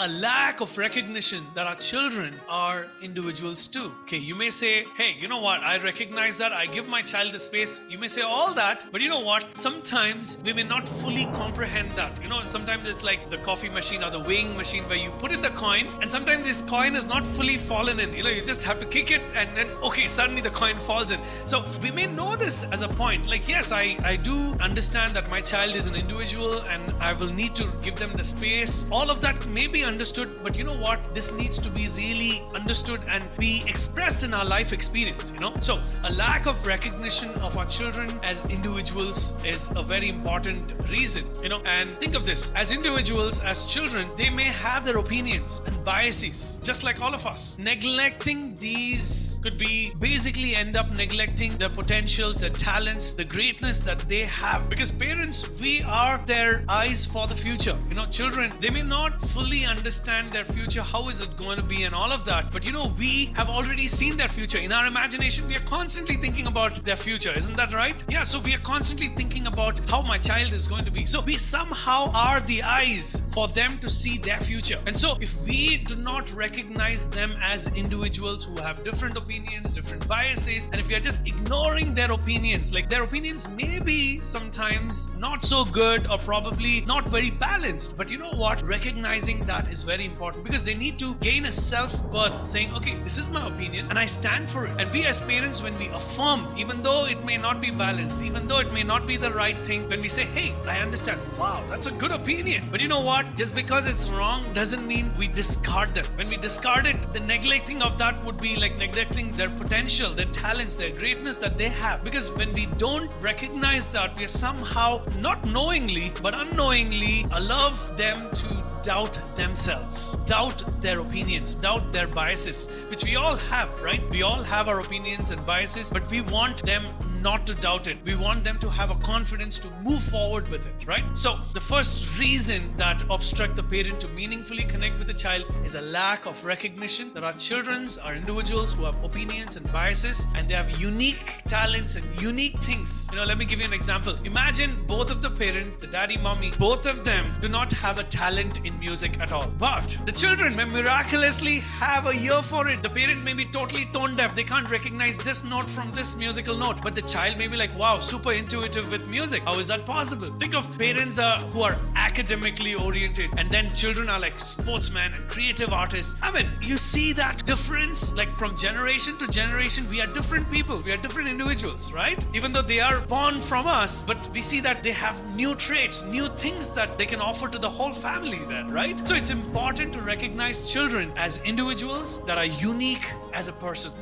a lack of recognition that our children are individuals too. Okay, you may say, hey, you know what? I recognize that. I give my child the space. You may say all that, but you know what? Sometimes we may not fully comprehend that. You know, sometimes it's like the coffee machine or the weighing machine where you put in the coin, and sometimes this coin is not fully fallen in. You know, you just have to kick it, and then, okay, suddenly the coin falls in. So we may know this as a point. Like, yes, I do understand that my child is an individual and I will need to give them the space. All of that may be understood, but you know what? This needs to be really understood and be expressed in our life experience, you know? So a lack of recognition of our children as individuals is a very important reason, you know? And think of this, as individuals, as children, they may have their opinions and biases, just like all of us. Neglecting these could be basically end up neglecting their potentials, their talents, the greatness that they have. Because parents, we are their eyes for the future. You know, children, they may not fully understand their future, how is it going to be and all of that. But you know, we have already seen their future. In our imagination, we are constantly thinking about their future. Isn't that right? Yeah, so we are constantly thinking about how my child is going to be. So we somehow are the eyes for them to see their future. And so if we do not recognize them as individuals who have different opinions, different biases, and if we are just ignoring their opinions, like their opinions may be sometimes not so good or probably not very balanced, but you know what? Recognizing that is very important, because they need to gain a self-worth, saying, okay, this is my opinion and I stand for it. And we as parents, when we affirm, even though it may not be balanced, even though it may not be the right thing, when we say, hey, I understand, wow, that's a good opinion, but you know what? Just because it's wrong doesn't mean we discard them. When we discard it, the neglecting of that would be like neglecting their potential, their talents, their greatness that they have. Because when we don't recognize that, we are somehow, not knowingly but unknowingly, allow them to doubt themselves, doubt their opinions, doubt their biases, which we all have, right? We all have our opinions and biases, but we want them not to doubt it. We want them to have a confidence to move forward with it, right? So the first reason that obstruct the parent to meaningfully connect with the child is a lack of recognition that our children are individuals who have opinions and biases, and they have unique talents and unique things. You know, let me give you an example. Imagine both of the parent, the daddy, mommy, both of them do not have a talent in music at all. But the children may miraculously have a ear for it. The parent may be totally tone deaf. They can't recognize this note from this musical note. But the child may be like, wow, super intuitive with music. How is that possible? Think of parents who are academically oriented, and then children are like sportsmen and creative artists. I mean, you see that difference? Like from generation to generation, we are different people. We are different individuals, right? Even though they are born from us, but we see that they have new traits, new things that they can offer to the whole family then, right? So it's important to recognize children as individuals that are unique as a person.